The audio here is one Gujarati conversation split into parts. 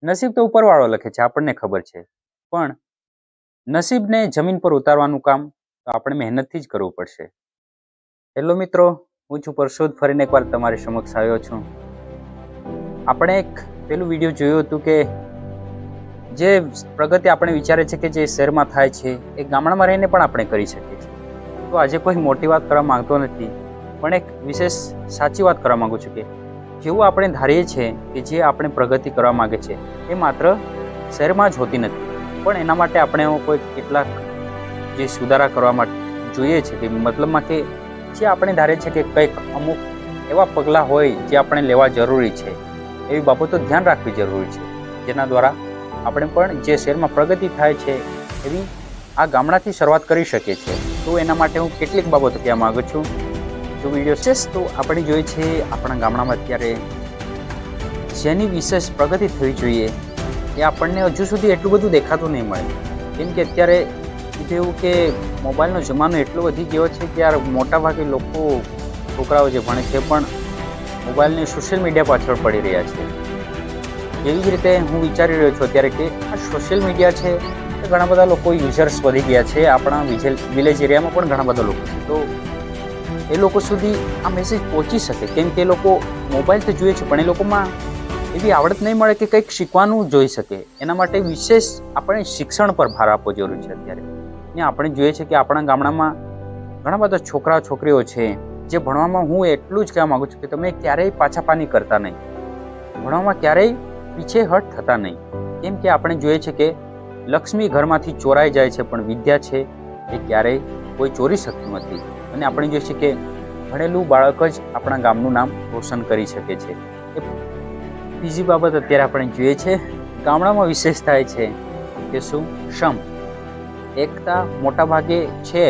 નસીબ તો ઉપરવાળો લખે છે, આપણને ખબર છે, પણ નસીબને જમીન પર ઉતારવાનું કામ તો આપણે મહેનતથી જ કરવું પડશે. હેલો મિત્રો, હું છું પરશોદ, ફરીને એકવાર તમારી સમક્ષ આવ્યો છું. આપણે એક પેલું વિડીયો જોયું હતું કે જે પ્રગતિ આપણે વિચારે છે કે જે શહેરમાં થાય છે એ ગામડામાં રહીને પણ આપણે કરી શકીએ છીએ. તો આજે કોઈ મોટી વાત કરવા માંગતો નથી, પણ એક વિશેષ સાચી વાત કરવા માંગુ છું કે જેવું આપણે ધારીએ છીએ કે જે આપણે પ્રગતિ કરવા માંગે છે એ માત્ર શહેરમાં જ હોતી નથી, પણ એના માટે આપણે કોઈ કેટલાક જે સુધારા કરવા માટે જોઈએ છે કે મતલબમાં કે જે આપણે ધારીએ છીએ કે કંઈક અમુક એવા પગલાં હોય જે આપણે લેવા જરૂરી છે, એવી બાબતો ધ્યાન રાખવી જરૂરી છે, જેના દ્વારા આપણે પણ જે શહેરમાં પ્રગતિ થાય છે એવી આ ગામડાથી શરૂઆત કરી શકીએ છીએ. તો એના માટે હું કેટલીક બાબતો કહેવા માગું છું. જો વિડીયો વિશેષ તો આપણે જોઈએ છે આપણા ગામડામાં અત્યારે જેની વિશેષ પ્રગતિ થવી જોઈએ એ આપણને હજુ સુધી એટલું બધું દેખાતું નહીં મળે. કેમ કે અત્યારે કીધું એવું કે મોબાઈલનો જમાનો એટલો વધી ગયો છે કે યાર મોટાભાગે લોકો છોકરાઓ જે ભણે છે પણ મોબાઈલને સોશિયલ મીડિયા પાછળ પડી રહ્યા છે. એવી જ રીતે હું વિચારી રહ્યો છું અત્યારે કે આ સોશિયલ મીડિયા છે તો ઘણા બધા લોકો યુઝર્સ વધી ગયા છે. આપણા વિલેજ એરિયામાં પણ ઘણા બધા લોકો છે, તો એ લોકો સુધી આ મેસેજ પહોંચી શકે, કેમ કે એ લોકો મોબાઈલ તો જોઈએ છે પણ એ લોકોમાં એવી આવડત નહીં મળે કે કંઈક શીખવાનું જોઈ શકે. એના માટે વિશેષ આપણે શિક્ષણ પર ભાર આપવો જરૂરી છે અત્યારે. ને આપણે જોઈએ છે કે આપણા ગામડામાં ઘણા બધા છોકરા છોકરીઓ છે જે ભણવામાં, હું એટલું જ કહેવા માગું છું કે તમે ક્યારેય પાછા પાની કરતા નહીં, ભણવામાં ક્યારેય પીછેહટ થતા નહીં. કેમ કે આપણે જોઈએ છે કે લક્ષ્મી ઘરમાંથી ચોરાઈ જાય છે પણ વિદ્યા છે એ ક્યારેય કોઈ ચોરી શકતું નથી. અને આપણે જોઈએ છે કે ભણેલું બાળક જ આપણા ગામનું નામ રોશન કરી શકે છે. બીજી બાબત અત્યારે આપણે જોઈએ છે ગામડામાં વિશેષ થાય છે કે શું સમ એકતા મોટા ભાગે છે,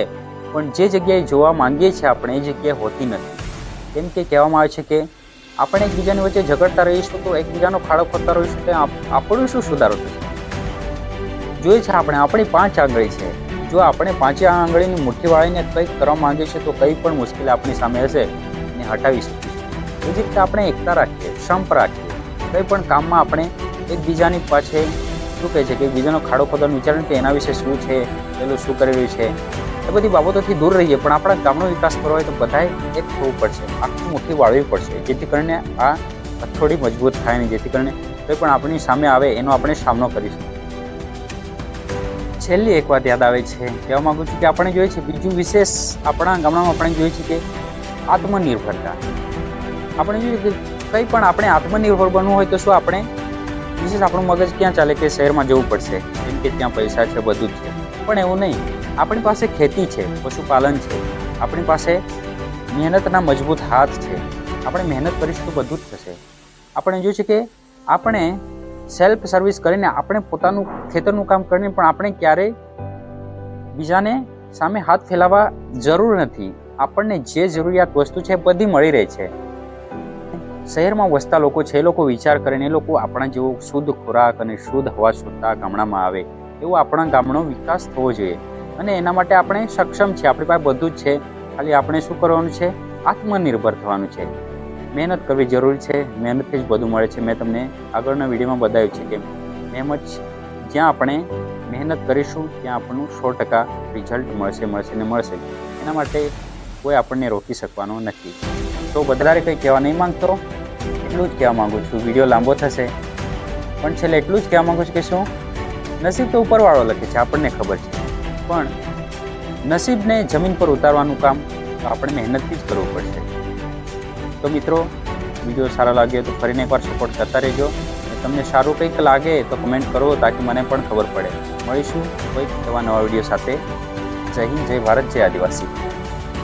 પણ જે જગ્યાએ જોવા માંગીએ છીએ આપણે એ જગ્યાએ હોતી નથી. કેમ કે કહેવામાં આવે છે કે આપણે એકબીજાની વચ્ચે ઝઘડતા રહીશું તો એકબીજાનો ખાડો ખોદતા રહીશું તો આપણું શું સુધારો થશે. જોઈએ છે આપણે આપણી 5 આંગળી છે, જો આપણે 5 આંગળીની મુઠ્ઠી વાળીને કંઈક કરવા માંગીએ છીએ તો કંઈ પણ મુશ્કેલી આપણી સામે હશે એને હટાવી શકીશું. એ જ રીતે આપણે એકતા રાખીએ, સંપ રાખીએ, કંઈ પણ કામમાં આપણે એકબીજાની પાછળ શું કહે છે કે એકબીજાનો ખાડો ખોદવાનો વિચાર કે એના વિશે શું છે, પેલું શું કરી રહ્યું છે, એ બધી બાબતોથી દૂર રહીએ. પણ આપણા ગામનો વિકાસ કરવો હોય તો બધાએ એક થવું પડશે, આખી મુઠ્ઠી વાળવી પડશે, જેથી કરીને આ હથોડી મજબૂત થાય ને જેથી કરીને કંઈ પણ આપણી સામે આવે એનો આપણે સામનો કરીશું. છેલ્લી એક વાત યાદ આવે છે, કહેવા માગું છું કે આપણે જોઈએ છે બીજું વિશેષ આપણા ગામડામાં આપણે જોઈએ છે કે આત્મનિર્ભરતા. આપણે જોઈએ કે કંઈ પણ આપણે આત્મનિર્ભર બનવું હોય તો શું આપણે વિશેષ આપણું મગજ ક્યાં ચાલે કે શહેરમાં જવું પડશે, કેમ કે ત્યાં પૈસા છે, બધું જ છે. પણ એવું નહીં, આપણી પાસે ખેતી છે, પશુપાલન છે, આપણી પાસે મહેનતના મજબૂત હાથ છે, આપણે મહેનત કરીશું તો બધું જ થશે. આપણે જોયું છે કે આપણે સેલ્ફ સર્વિસ કરીને આપણે પોતાનું ખેતરનું કામ કરીને પણ આપણે ક્યારેય બીજાને સામે હાથ ફેલાવવા જરૂર નથી. આપણને જે જરૂરિયાત વસ્તુ છે બધી મળી રહે છે. શહેરમાં વસતા લોકો છે એ લોકો વિચાર કરીને એ લોકો આપણા જેવો શુદ્ધ ખોરાક અને શુદ્ધ હવા શોધતા ગામડામાં આવે, એવો આપણા ગામનો વિકાસ થવો જોઈએ. અને એના માટે આપણે સક્ષમ છીએ, આપણી પાસે બધું જ છે. ખાલી આપણે શું કરવાનું છે, આત્મનિર્ભર થવાનું છે, મહેનત કરવી જરૂરી છે. મહેનતથી જ બધું મળે છે. મેં તમને આગળના વિડીયોમાં બતાવ્યું છે કે મહેનત જ્યાં આપણે મહેનત કરીશું ત્યાં આપણું 100% રિઝલ્ટ મળશે. એના માટે કોઈ આપણને રોકી શકવાનો નથી. તો વધારે કંઈ કહેવા નહીં માંગતો, એટલું જ કહેવા માગું છું. વિડીયો લાંબો થશે પણ છેલ્લે એટલું જ કહેવા માગું છું કે શું નસીબ તો ઉપરવાળો લખે છે, આપણને ખબર છે, પણ નસીબને જમીન પર ઉતારવાનું કામ તો આપણે મહેનતથી જ કરવું પડશે. તો મિત્રો, વિડીયો સારા લાગ્યો તો ફરીને એકવાર સપોર્ટ કરતા રહેજો. તમને સારું કંઈક લાગે તો કમેન્ટ કરો તાકી મને પણ ખબર પડે. મળીશું કોઈક એવા નવા વિડીયો સાથે. જય હિન્દ, જય ભારત, જય આદિવાસી.